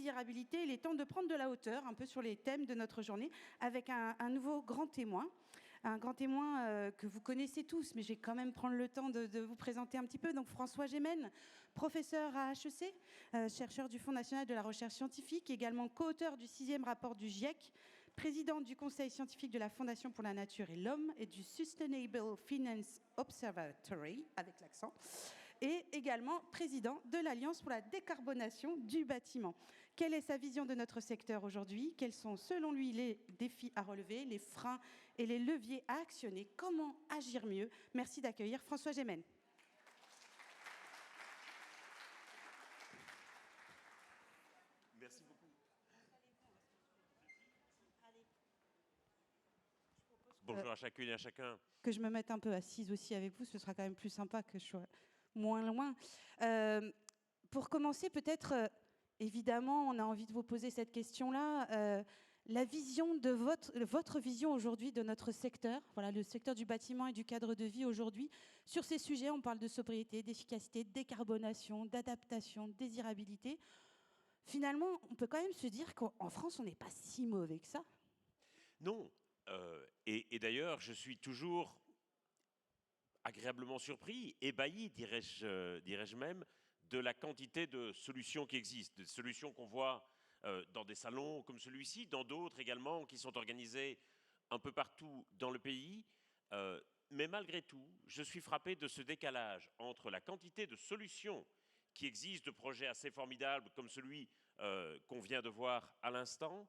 désirabilité, il est temps de prendre de la hauteur un peu sur les thèmes de notre journée avec un nouveau grand témoin. Un grand témoin que vous connaissez tous, mais je vais quand même prendre le temps de vous présenter un petit peu. Donc François Gémen, professeur à HEC, chercheur du Fonds national de la recherche scientifique, également co-auteur du 6e rapport du GIEC, président du conseil scientifique de la Fondation pour la nature et l'homme et du Sustainable Finance Observatory, avec l'accent, et également président de l'Alliance pour la décarbonation du bâtiment. Quelle est sa vision de notre secteur aujourd'hui? Quels sont, selon lui, les défis à relever, les freins et les leviers à actionner? Comment agir mieux? Merci d'accueillir François Gémen. Merci beaucoup. Bonjour à chacune et à chacun. Que je me mette un peu assise aussi avec vous, ce sera quand même plus sympa que je sois moins loin. Pour commencer, peut-être, évidemment, on a envie de vous poser cette question-là. La vision de votre vision aujourd'hui de notre secteur, voilà, le secteur du bâtiment et du cadre de vie aujourd'hui. Sur ces sujets, on parle de sobriété, d'efficacité, de décarbonation, d'adaptation, de désirabilité. Finalement, on peut quand même se dire qu'en France, on n'est pas si mauvais que ça. Non. Et d'ailleurs, je suis toujours agréablement surpris, ébahi, dirais-je même, de la quantité de solutions qui existent, de solutions qu'on voit dans des salons comme celui-ci, dans d'autres également qui sont organisés un peu partout dans le pays. Mais malgré tout, je suis frappé de ce décalage entre la quantité de solutions qui existent, de projets assez formidables comme celui qu'on vient de voir à l'instant,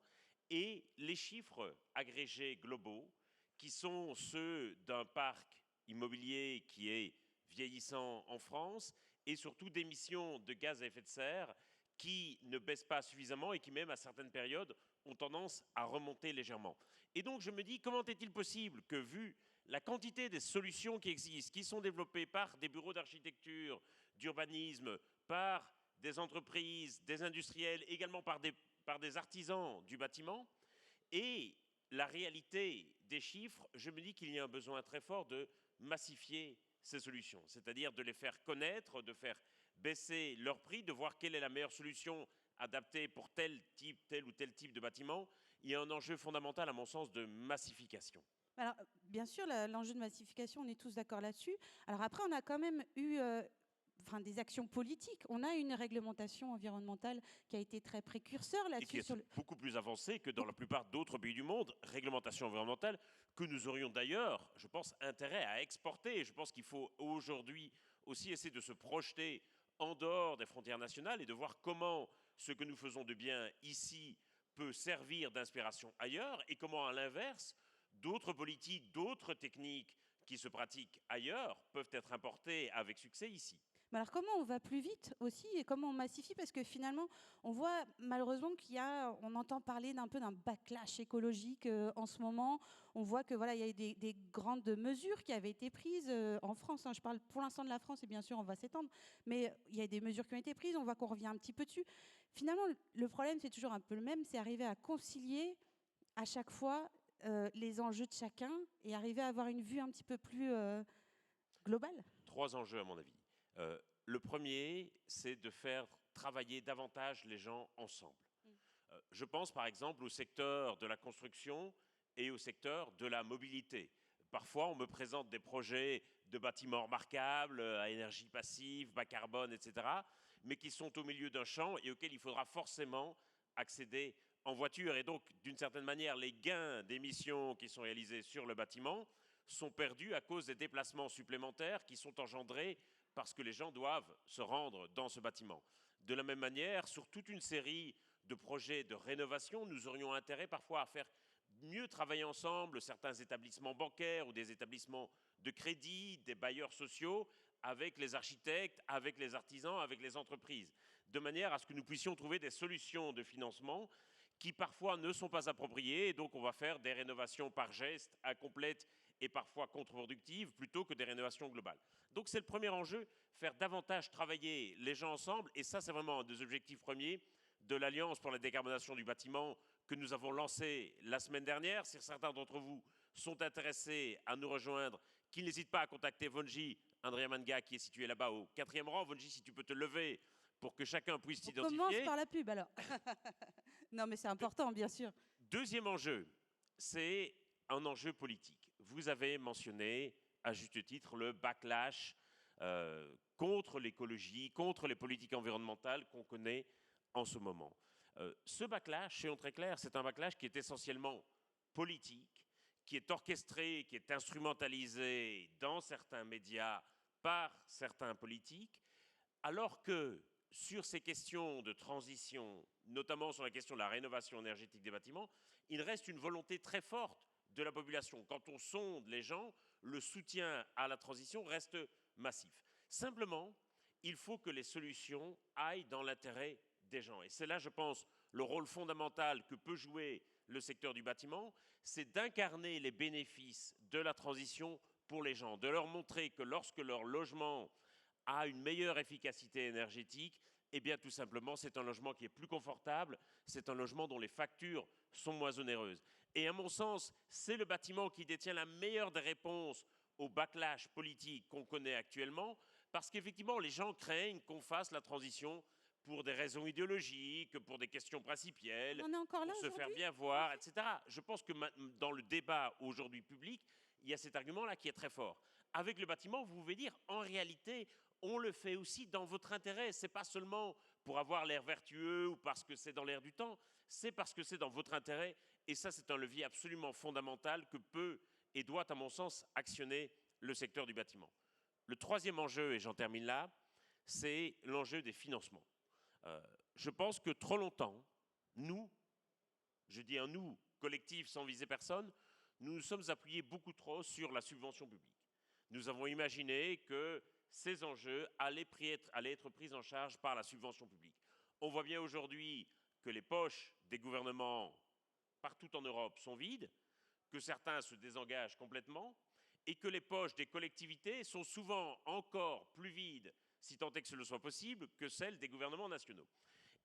et les chiffres agrégés globaux qui sont ceux d'un parc immobilier qui est vieillissant en France et surtout d'émissions de gaz à effet de serre qui ne baissent pas suffisamment et qui même à certaines périodes ont tendance à remonter légèrement. Et donc je me dis, comment est-il possible que, vu la quantité des solutions qui existent, qui sont développées par des bureaux d'architecture, d'urbanisme, par des entreprises, des industriels, également par des artisans du bâtiment, et la réalité des chiffres, je me dis qu'il y a un besoin très fort de massifier ces solutions, c'est-à-dire de les faire connaître, de faire baisser leur prix, de voir quelle est la meilleure solution adaptée pour tel ou tel type de bâtiment. Il y a un enjeu fondamental, à mon sens, de massification. Alors, bien sûr, l'enjeu de massification, on est tous d'accord là-dessus. Alors après, on a quand même eu des actions politiques. On a une réglementation environnementale qui a été très précurseur là-dessus. Et qui est beaucoup plus avancée que dans la plupart d'autres pays du monde. Réglementation environnementale que nous aurions d'ailleurs, je pense, intérêt à exporter. Et je pense qu'il faut aujourd'hui aussi essayer de se projeter en dehors des frontières nationales et de voir comment ce que nous faisons de bien ici peut servir d'inspiration ailleurs et comment, à l'inverse, d'autres politiques, d'autres techniques qui se pratiquent ailleurs peuvent être importées avec succès ici. Mais alors comment on va plus vite aussi et comment on massifie? Parce que finalement, on voit malheureusement on entend parler d'un backlash écologique en ce moment. On voit que voilà, il y a des grandes mesures qui avaient été prises en France. Je parle pour l'instant de la France et bien sûr on va s'étendre, mais il y a des mesures qui ont été prises. On voit qu'on revient un petit peu dessus. Finalement, le problème c'est toujours un peu le même, c'est arriver à concilier à chaque fois les enjeux de chacun et arriver à avoir une vue un petit peu plus globale. 3 enjeux à mon avis. Le premier, c'est de faire travailler davantage les gens ensemble. Je pense par exemple au secteur de la construction et au secteur de la mobilité. Parfois, on me présente des projets de bâtiments remarquables, à énergie passive, bas carbone, etc., mais qui sont au milieu d'un champ et auxquels il faudra forcément accéder en voiture. Et donc, d'une certaine manière, les gains d'émissions qui sont réalisés sur le bâtiment sont perdus à cause des déplacements supplémentaires qui sont engendrés parce que les gens doivent se rendre dans ce bâtiment. De la même manière, sur toute une série de projets de rénovation, nous aurions intérêt parfois à faire mieux travailler ensemble certains établissements bancaires ou des établissements de crédit, des bailleurs sociaux, avec les architectes, avec les artisans, avec les entreprises, de manière à ce que nous puissions trouver des solutions de financement qui parfois ne sont pas appropriées, et donc on va faire des rénovations par geste, incomplètes et parfois contre-productives, plutôt que des rénovations globales. Donc c'est le premier enjeu, faire davantage travailler les gens ensemble, et ça c'est vraiment un des objectifs premiers de l'Alliance pour la décarbonation du bâtiment que nous avons lancée la semaine dernière. Si certains d'entre vous sont intéressés à nous rejoindre, qu'ils n'hésitent pas à contacter Vonji, Andrea Manga, qui est situé là-bas au 4e rang. Vonji, si tu peux te lever pour que chacun puisse On commence s'identifier. par la pub alors. Non mais c'est important bien sûr. Deuxième enjeu, c'est un enjeu politique. Vous avez mentionné à juste titre le backlash contre l'écologie, contre les politiques environnementales qu'on connaît en ce moment. Ce backlash, soyons très clairs, c'est un backlash qui est essentiellement politique, qui est orchestré, qui est instrumentalisé dans certains médias par certains politiques, alors que sur ces questions de transition, notamment sur la question de la rénovation énergétique des bâtiments, il reste une volonté très forte de la population. Quand on sonde les gens, le soutien à la transition reste massif. Simplement, il faut que les solutions aillent dans l'intérêt des gens. Et c'est là, je pense, le rôle fondamental que peut jouer le secteur du bâtiment, c'est d'incarner les bénéfices de la transition pour les gens, de leur montrer que lorsque leur logement a une meilleure efficacité énergétique, eh bien tout simplement c'est un logement qui est plus confortable, c'est un logement dont les factures sont moins onéreuses. Et à mon sens, c'est le bâtiment qui détient la meilleure des réponses au backlash politique qu'on connaît actuellement, parce qu'effectivement les gens craignent qu'on fasse la transition pour des raisons idéologiques, pour des questions principielles, On est encore là pour se faire aujourd'hui. bien voir, etc. Je pense que dans le débat aujourd'hui public, il y a cet argument-là qui est très fort. Avec le bâtiment, vous pouvez dire, en réalité, on le fait aussi dans votre intérêt. Ce n'est pas seulement pour avoir l'air vertueux ou parce que c'est dans l'air du temps, c'est parce que c'est dans votre intérêt. Et ça, c'est un levier absolument fondamental que peut et doit, à mon sens, actionner le secteur du bâtiment. Le troisième enjeu, et j'en termine là, c'est l'enjeu des financements. Je pense que trop longtemps, nous, je dis un nous, collectif sans viser personne, nous nous sommes appuyés beaucoup trop sur la subvention publique. Nous avons imaginé que ces enjeux allaient être pris en charge par la subvention publique. On voit bien aujourd'hui que les poches des gouvernements partout en Europe sont vides, que certains se désengagent complètement et que les poches des collectivités sont souvent encore plus vides, si tant est que ce soit possible, que celles des gouvernements nationaux.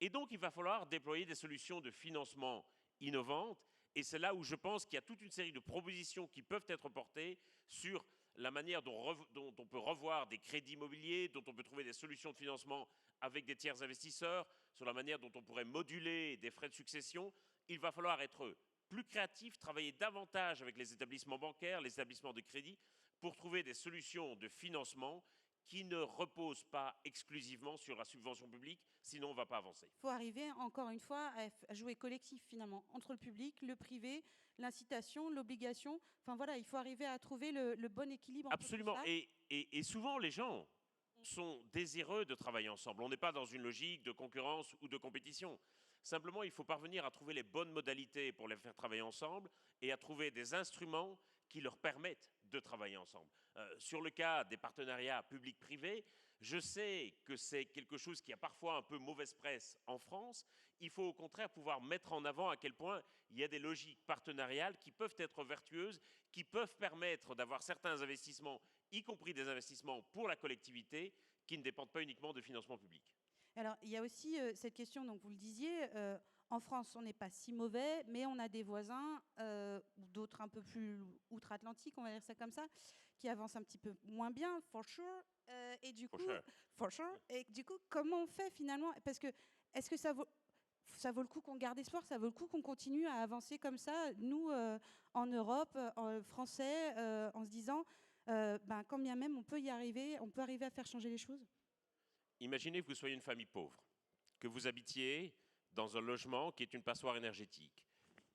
Et donc il va falloir déployer des solutions de financement innovantes, et c'est là où je pense qu'il y a toute une série de propositions qui peuvent être portées sur la manière dont on peut revoir des crédits immobiliers, dont on peut trouver des solutions de financement avec des tiers investisseurs, sur la manière dont on pourrait moduler des frais de succession. Il va falloir être plus créatif, travailler davantage avec les établissements bancaires, les établissements de crédit, pour trouver des solutions de financement qui ne reposent pas exclusivement sur la subvention publique, sinon on ne va pas avancer. Il faut arriver, encore une fois, à jouer collectif, finalement, entre le public, le privé, l'incitation, l'obligation. Enfin, voilà, il faut arriver à trouver le bon équilibre entre Absolument. tout ça. Et souvent, les gens sont désireux de travailler ensemble. On n'est pas dans une logique de concurrence ou de compétition. Simplement, il faut parvenir à trouver les bonnes modalités pour les faire travailler ensemble et à trouver des instruments qui leur permettent de travailler ensemble. Sur le cas des partenariats publics-privés, je sais que c'est quelque chose qui a parfois un peu mauvaise presse en France. Il faut au contraire pouvoir mettre en avant à quel point il y a des logiques partenariales qui peuvent être vertueuses, qui peuvent permettre d'avoir certains investissements, y compris des investissements pour la collectivité, qui ne dépendent pas uniquement de financement public. Alors, il y a aussi cette question, donc vous le disiez, en France, on n'est pas si mauvais, mais on a des voisins, ou d'autres un peu plus outre-Atlantique, on va dire ça comme ça, qui avancent un petit peu moins bien, for sure. Et du coup, for sure. Et du coup, comment on fait finalement? Parce que, est-ce que ça vaut le coup qu'on garde espoir, ça vaut le coup qu'on continue à avancer comme ça, nous, en Europe, en français, en se disant, quand bien même on peut y arriver, on peut arriver à faire changer les choses? Imaginez que vous soyez une famille pauvre, que vous habitiez dans un logement qui est une passoire énergétique,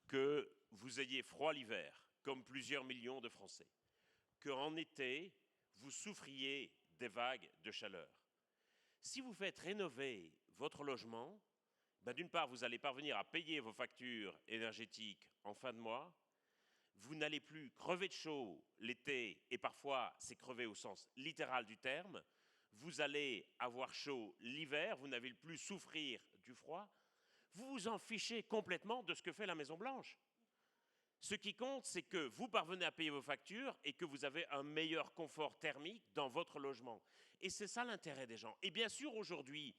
que vous ayez froid l'hiver, comme plusieurs millions de Français, qu'en été, vous souffriez des vagues de chaleur. Si vous faites rénover votre logement, d'une part, vous allez parvenir à payer vos factures énergétiques en fin de mois, vous n'allez plus crever de chaud l'été, et parfois c'est crever au sens littéral du terme, vous allez avoir chaud l'hiver, vous n'allez plus souffrir du froid, vous vous en fichez complètement de ce que fait la Maison Blanche. Ce qui compte, c'est que vous parvenez à payer vos factures et que vous avez un meilleur confort thermique dans votre logement. Et c'est ça l'intérêt des gens. Et bien sûr, aujourd'hui,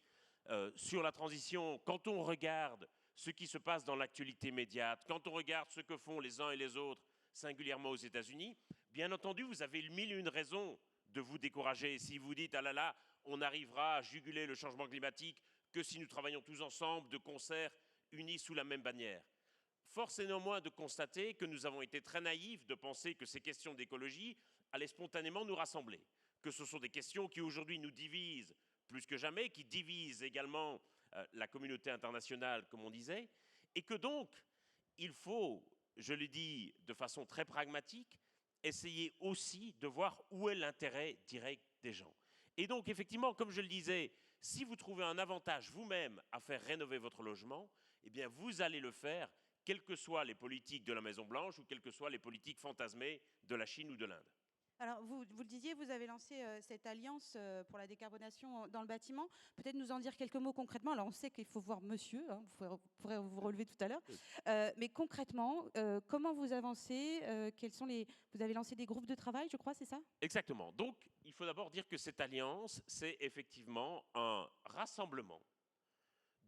sur la transition, quand on regarde ce qui se passe dans l'actualité immédiate, quand on regarde ce que font les uns et les autres, singulièrement aux États-Unis, bien entendu, vous avez mille et une raisons de vous décourager. Si vous dites, ah là là, on arrivera à juguler le changement climatique que si nous travaillons tous ensemble, de concert, unis sous la même bannière. Force est néanmoins de constater que nous avons été très naïfs de penser que ces questions d'écologie allaient spontanément nous rassembler, que ce sont des questions qui aujourd'hui nous divisent plus que jamais, qui divisent également la communauté internationale, comme on disait, et que donc il faut, je le dis de façon très pragmatique, essayer aussi de voir où est l'intérêt direct des gens. Et donc effectivement, comme je le disais, si vous trouvez un avantage vous-même à faire rénover votre logement, eh bien vous allez le faire, quelles que soient les politiques de la Maison-Blanche ou quelles que soient les politiques fantasmées de la Chine ou de l'Inde. Alors, vous le disiez, vous avez lancé cette alliance pour la décarbonation dans le bâtiment. Peut-être nous en dire quelques mots concrètement. Alors, on sait qu'il faut voir monsieur, hein, vous pourrez vous relever tout à l'heure. Mais concrètement, comment vous avancez Vous avez lancé des groupes de travail, je crois, c'est ça? Exactement. Donc, il faut d'abord dire que cette alliance, c'est effectivement un rassemblement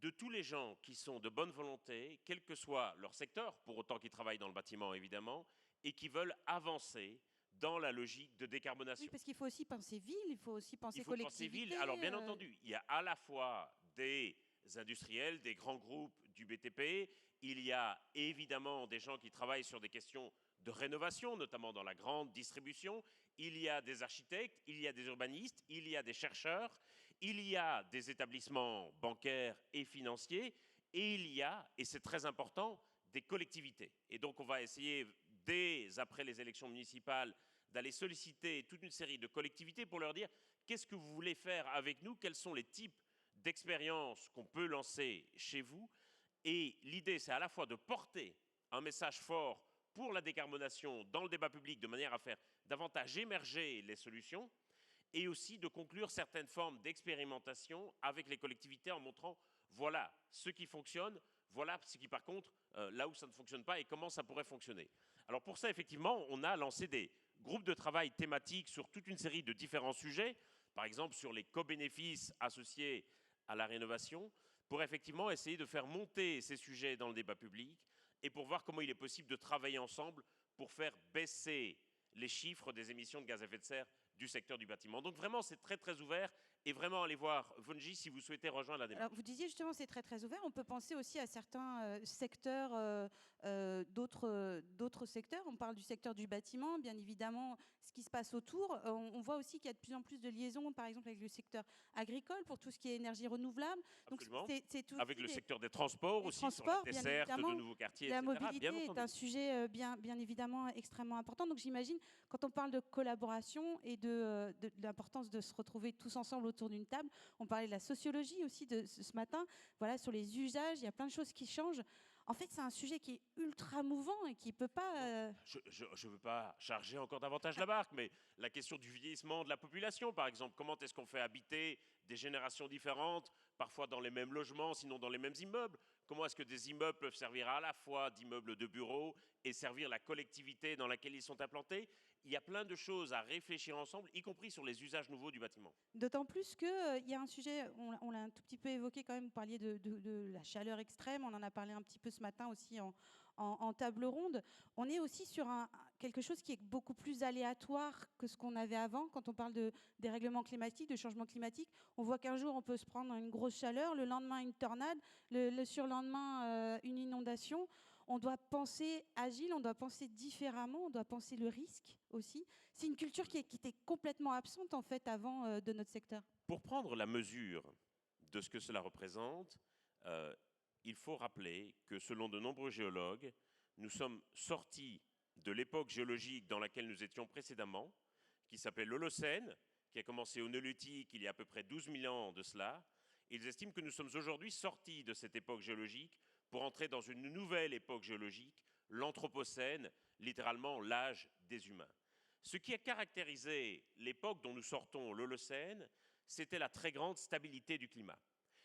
de tous les gens qui sont de bonne volonté, quel que soit leur secteur, pour autant qu'ils travaillent dans le bâtiment, évidemment, et qui veulent avancer dans la logique de décarbonation. Oui, parce qu'il faut aussi penser ville, il faut aussi penser il faut penser collectivité. ville. Alors, bien entendu, il y a à la fois des industriels, des grands groupes du BTP, il y a évidemment des gens qui travaillent sur des questions de rénovation, notamment dans la grande distribution, il y a des architectes, il y a des urbanistes, il y a des chercheurs, il y a des établissements bancaires et financiers, et il y a, et c'est très important, des collectivités. Et donc on va essayer, dès après les élections municipales, d'aller solliciter toute une série de collectivités pour leur dire qu'est-ce que vous voulez faire avec nous, quels sont les types d'expériences qu'on peut lancer chez vous. Et l'idée, c'est à la fois de porter un message fort pour la décarbonation dans le débat public de manière à faire davantage émerger les solutions, et aussi de conclure certaines formes d'expérimentation avec les collectivités en montrant voilà ce qui fonctionne, voilà ce qui par contre, là où ça ne fonctionne pas et comment ça pourrait fonctionner. Alors pour ça, effectivement, on a lancé des groupes de travail thématiques sur toute une série de différents sujets, par exemple sur les co-bénéfices associés à la rénovation, pour effectivement essayer de faire monter ces sujets dans le débat public et pour voir comment il est possible de travailler ensemble pour faire baisser les chiffres des émissions de gaz à effet de serre du secteur du bâtiment. Donc vraiment, c'est très très ouvert et vraiment allez voir Vonji si vous souhaitez rejoindre la démarche. Alors, vous disiez justement c'est très très ouvert. On peut penser aussi à certains secteurs, d'autres secteurs. On parle du secteur du bâtiment, bien évidemment, ce qui se passe autour. On voit aussi qu'il y a de plus en plus de liaisons, par exemple, avec le secteur agricole pour tout ce qui est énergie renouvelable. Absolument. Donc, c'est tout avec le secteur des transports aussi, sur la desserte de nouveaux quartiers, la etc. mobilité est un sujet bien évidemment extrêmement important. Donc j'imagine, quand on parle de collaboration et de l'importance de se retrouver tous ensemble autour d'une table, on parlait de la sociologie aussi de ce matin, voilà, sur les usages, il y a plein de choses qui changent. En fait, c'est un sujet qui est ultra mouvant et qui ne peut pas... Je ne veux pas charger encore davantage la barque, mais la question du vieillissement de la population, par exemple, comment est-ce qu'on fait habiter des générations différentes, parfois dans les mêmes logements, sinon dans les mêmes immeubles? Comment est-ce que des immeubles peuvent servir à la fois d'immeubles de bureaux et servir la collectivité dans laquelle ils sont implantés? Il y a plein de choses à réfléchir ensemble, y compris sur les usages nouveaux du bâtiment. D'autant plus qu'il y a un sujet, on l'a un tout petit peu évoqué quand même, vous parliez de la chaleur extrême, on en a parlé un petit peu ce matin aussi en table ronde. On est aussi sur quelque chose qui est beaucoup plus aléatoire que ce qu'on avait avant. Quand on parle de dérèglement climatique, de changement climatique, on voit qu'un jour on peut se prendre une grosse chaleur, le lendemain une tornade, le surlendemain une inondation. On doit penser agile, on doit penser différemment, on doit penser le risque aussi. C'est une culture qui était complètement absente en fait avant de notre secteur. Pour prendre la mesure de ce que cela représente, il faut rappeler que selon de nombreux géologues, nous sommes sortis de l'époque géologique dans laquelle nous étions précédemment, qui s'appelait l'Holocène, qui a commencé au Néolithique il y a à peu près 12 000 ans de cela. Ils estiment que nous sommes aujourd'hui sortis de cette époque géologique pour entrer dans une nouvelle époque géologique, l'Anthropocène, littéralement l'âge des humains. Ce qui a caractérisé l'époque dont nous sortons, l'Holocène, c'était la très grande stabilité du climat.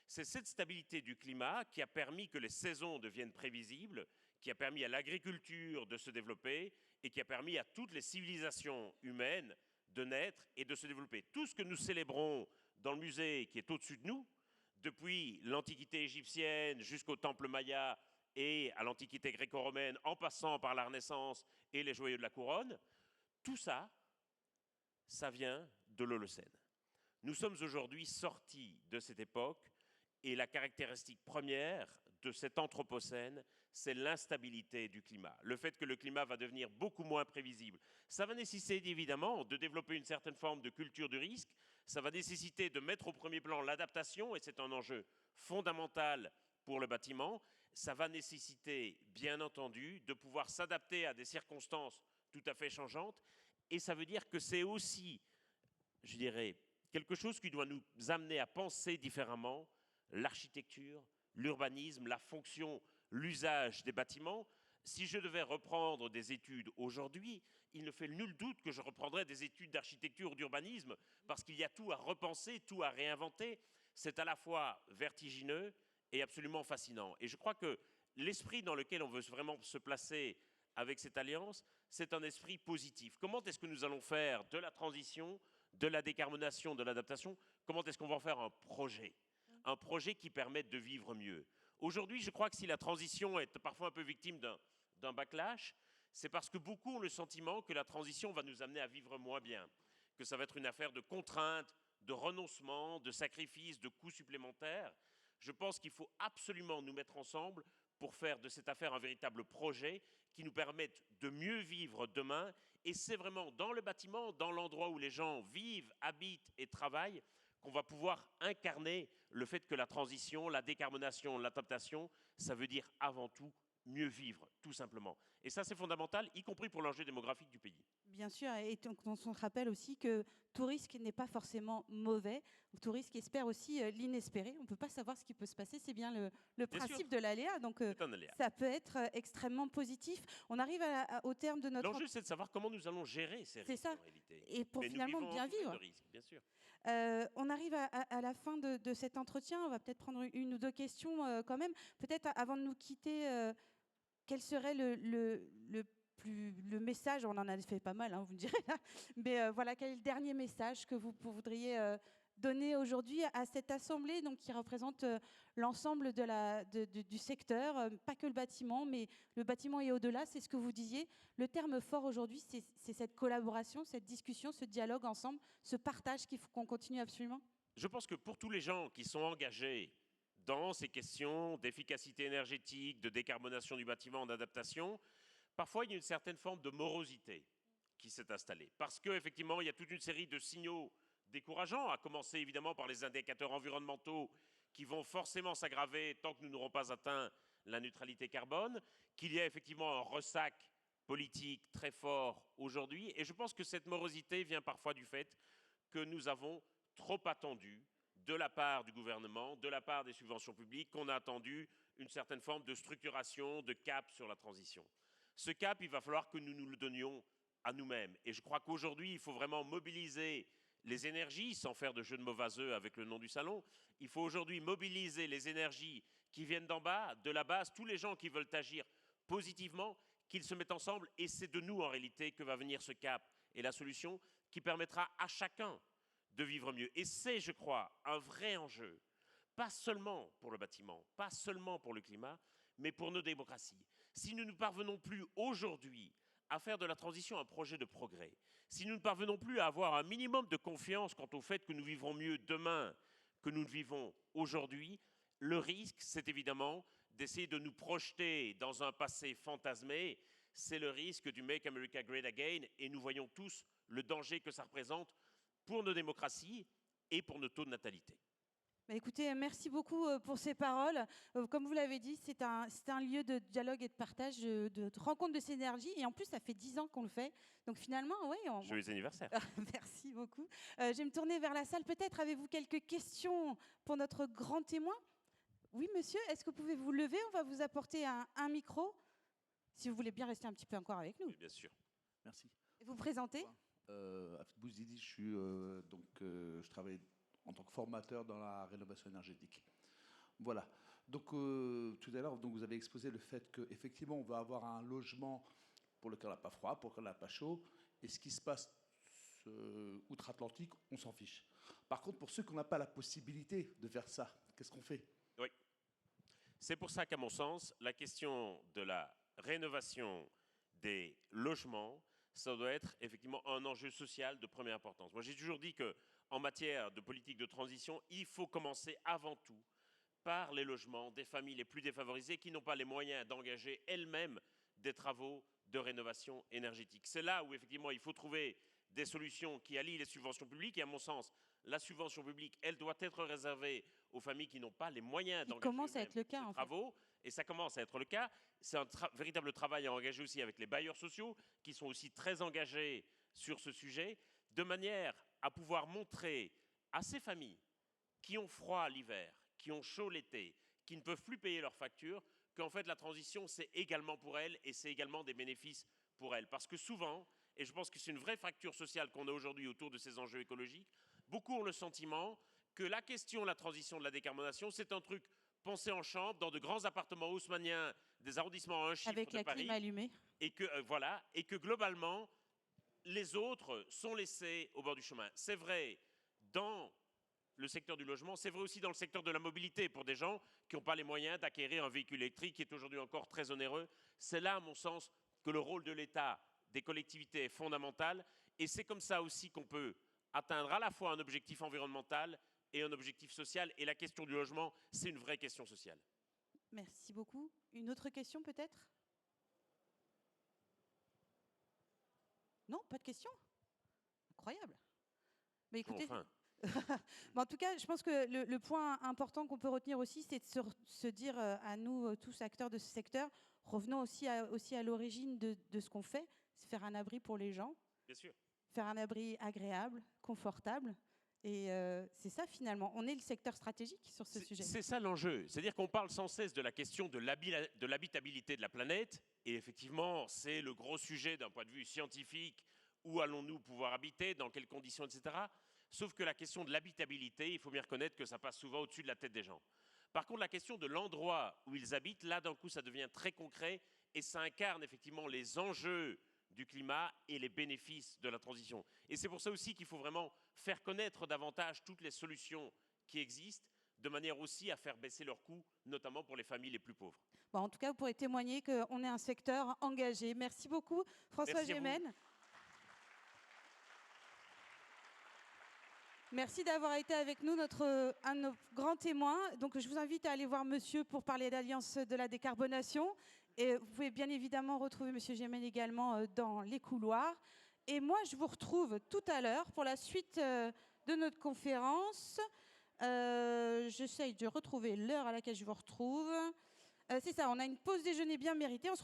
C'est cette stabilité du climat qui a permis que les saisons deviennent prévisibles, qui a permis à l'agriculture de se développer et qui a permis à toutes les civilisations humaines de naître et de se développer. Tout ce que nous célébrons dans le musée qui est au-dessus de nous, depuis l'Antiquité égyptienne jusqu'au temple maya et à l'Antiquité gréco-romaine, en passant par la Renaissance et les joyaux de la couronne, tout ça, ça vient de l'Holocène. Nous sommes aujourd'hui sortis de cette époque Et la caractéristique première de cet anthropocène, c'est l'instabilité du climat. Le fait que le climat va devenir beaucoup moins prévisible. Ça va nécessiter évidemment de développer une certaine forme de culture du risque. Ça va nécessiter de mettre au premier plan l'adaptation, et c'est un enjeu fondamental pour le bâtiment. Ça va nécessiter, bien entendu, de pouvoir s'adapter à des circonstances tout à fait changeantes. Et ça veut dire que c'est aussi, je dirais, quelque chose qui doit nous amener à penser différemment l'architecture, l'urbanisme, la fonction, l'usage des bâtiments. Si je devais reprendre des études aujourd'hui, il ne fait nul doute que je reprendrais des études d'architecture ou d'urbanisme, parce qu'il y a tout à repenser, tout à réinventer. C'est à la fois vertigineux et absolument fascinant. Et je crois que l'esprit dans lequel on veut vraiment se placer avec cette alliance, c'est un esprit positif. Comment est-ce que nous allons faire de la transition, de la décarbonation, de l'adaptation, comment est-ce qu'on va en faire un projet qui permette de vivre mieux? Aujourd'hui, je crois que si la transition est parfois un peu victime d'un backlash, c'est parce que beaucoup ont le sentiment que la transition va nous amener à vivre moins bien, que ça va être une affaire de contraintes, de renoncements, de sacrifices, de coûts supplémentaires. Je pense qu'il faut absolument nous mettre ensemble pour faire de cette affaire un véritable projet qui nous permette de mieux vivre demain. Et c'est vraiment dans le bâtiment, dans l'endroit où les gens vivent, habitent et travaillent, qu'on va pouvoir incarner le fait que la transition, la décarbonation, l'adaptation, ça veut dire avant tout mieux vivre, tout simplement. Et ça, c'est fondamental, y compris pour l'enjeu démographique du pays. Bien sûr, et on se rappelle aussi que tout risque n'est pas forcément mauvais. Tout risque espère aussi l'inespéré. On ne peut pas savoir ce qui peut se passer. C'est bien le principe de l'aléa. Donc, ça peut être extrêmement positif. On arrive au terme de notre... L'enjeu, c'est de savoir comment nous allons gérer ces risques, en réalité. Et pour finalement bien vivre. De risques, bien sûr. On arrive à la fin de cet entretien. On va peut-être prendre une ou deux questions quand même. Peut-être avant de nous quitter, quel serait le message, on en a fait pas mal, hein, vous me direz là, mais voilà, quel est le dernier message que vous voudriez donner aujourd'hui à cette assemblée donc, qui représente l'ensemble du secteur, pas que le bâtiment, mais le bâtiment et au-delà, c'est ce que vous disiez. Le terme fort aujourd'hui, c'est cette collaboration, cette discussion, ce dialogue ensemble, ce partage qu'il faut qu'on continue absolument. Je pense que pour tous les gens qui sont engagés dans ces questions d'efficacité énergétique, de décarbonation du bâtiment, d'adaptation, parfois il y a une certaine forme de morosité qui s'est installée. Parce qu'effectivement, il y a toute une série de signaux décourageants, à commencer évidemment par les indicateurs environnementaux qui vont forcément s'aggraver tant que nous n'aurons pas atteint la neutralité carbone, qu'il y a effectivement un ressac politique très fort aujourd'hui. Et je pense que cette morosité vient parfois du fait que nous avons trop attendu de la part du gouvernement, de la part des subventions publiques, qu'on a attendu une certaine forme de structuration, de cap sur la transition. Ce cap, il va falloir que nous nous le donnions à nous-mêmes. Et je crois qu'aujourd'hui, il faut vraiment mobiliser les énergies, sans faire de jeu de mauvais œufs avec le nom du salon. Il faut aujourd'hui mobiliser les énergies qui viennent d'en bas, de la base, tous les gens qui veulent agir positivement, qu'ils se mettent ensemble. Et c'est de nous, en réalité, que va venir ce cap et la solution qui permettra à chacun de vivre mieux. Et c'est, je crois, un vrai enjeu, pas seulement pour le bâtiment, pas seulement pour le climat, mais pour nos démocraties. Si nous ne parvenons plus aujourd'hui à faire de la transition un projet de progrès, si nous ne parvenons plus à avoir un minimum de confiance quant au fait que nous vivrons mieux demain que nous ne vivons aujourd'hui, le risque, c'est évidemment d'essayer de nous projeter dans un passé fantasmé. C'est le risque du Make America Great Again, et nous voyons tous le danger que ça représente pour nos démocraties et pour nos taux de natalité. Écoutez, merci beaucoup pour ces paroles. Comme vous l'avez dit, c'est un lieu de dialogue et de partage, de rencontre de synergie. Et en plus, ça fait 10 ans qu'on le fait. Donc finalement, oui. Joyeux anniversaire. Merci beaucoup. Je vais me tourner vers la salle. Peut-être avez-vous quelques questions pour notre grand témoin? Oui, monsieur, est-ce que vous pouvez vous lever? On va vous apporter un micro, si vous voulez bien rester un petit peu encore avec nous. Oui, bien sûr. Merci. Vous présentez? Afid Bouzidi, je travaille en tant que formateur dans la rénovation énergétique. Voilà. Donc, tout à l'heure, vous avez exposé le fait qu'effectivement, on va avoir un logement pour lequel on n'a pas froid, pour lequel on n'a pas chaud, et ce qui se passe outre-Atlantique, on s'en fiche. Par contre, pour ceux qui n'ont pas la possibilité de faire ça, qu'est-ce qu'on fait? Oui. C'est pour ça qu'à mon sens, la question de la rénovation des logements, ça doit être effectivement un enjeu social de première importance. Moi, j'ai toujours dit qu'en matière de politique de transition, il faut commencer avant tout par les logements des familles les plus défavorisées qui n'ont pas les moyens d'engager elles-mêmes des travaux de rénovation énergétique. C'est là où effectivement il faut trouver des solutions qui allient les subventions publiques et à mon sens, la subvention publique, elle doit être réservée aux familles qui n'ont pas les moyens d'engager commence à être le cas, ces en fait. travaux. Et ça commence à être le cas. C'est un véritable travail à engager aussi avec les bailleurs sociaux qui sont aussi très engagés sur ce sujet, de manière à pouvoir montrer à ces familles qui ont froid l'hiver, qui ont chaud l'été, qui ne peuvent plus payer leurs factures, qu'en fait la transition c'est également pour elles et c'est également des bénéfices pour elles. Parce que souvent, et je pense que c'est une vraie fracture sociale qu'on a aujourd'hui autour de ces enjeux écologiques, beaucoup ont le sentiment que la question de la transition de la décarbonation, c'est un truc pensé en chambre, dans de grands appartements haussmanniens, des arrondissements à un chiffre Avec de la Paris, clim allumée. et que, voilà, et que globalement, les autres sont laissés au bord du chemin. C'est vrai dans le secteur du logement, c'est vrai aussi dans le secteur de la mobilité, pour des gens qui n'ont pas les moyens d'acquérir un véhicule électrique, qui est aujourd'hui encore très onéreux. C'est là, à mon sens, que le rôle de l'État, des collectivités est fondamental, et c'est comme ça aussi qu'on peut atteindre à la fois un objectif environnemental et un objectif social, et la question du logement, c'est une vraie question sociale. Merci beaucoup. Une autre question peut-être? Non, pas de question? Incroyable. Mais écoutez, Enfin, mais en tout cas, je pense que le point important qu'on peut retenir aussi, c'est de se dire à nous, tous acteurs de ce secteur, revenons aussi à l'origine de ce qu'on fait, c'est faire un abri pour les gens, bien sûr. faire un abri agréable, confortable. Et c'est ça finalement, on est le secteur stratégique sur ce sujet. C'est ça l'enjeu, c'est-à-dire qu'on parle sans cesse de la question de l'habitabilité de la planète, et effectivement c'est le gros sujet d'un point de vue scientifique, où allons-nous pouvoir habiter, dans quelles conditions, etc. Sauf que la question de l'habitabilité, il faut bien reconnaître que ça passe souvent au-dessus de la tête des gens. Par contre, la question de l'endroit où ils habitent, là d'un coup ça devient très concret, et ça incarne effectivement les enjeux du climat et les bénéfices de la transition. Et c'est pour ça aussi qu'il faut vraiment faire connaître davantage toutes les solutions qui existent, de manière aussi à faire baisser leurs coûts, notamment pour les familles les plus pauvres. Bon, en tout cas, vous pourrez témoigner qu'on est un secteur engagé. Merci beaucoup, François Gémen. Merci d'avoir été avec nous, un de nos grands témoins. Donc, je vous invite à aller voir monsieur pour parler d'Alliance de la décarbonation. Et vous pouvez bien évidemment retrouver monsieur Gémen également dans les couloirs. Et moi, je vous retrouve tout à l'heure pour la suite de notre conférence. J'essaye de retrouver l'heure à laquelle je vous retrouve. C'est ça, on a une pause déjeuner bien méritée. On se retrouve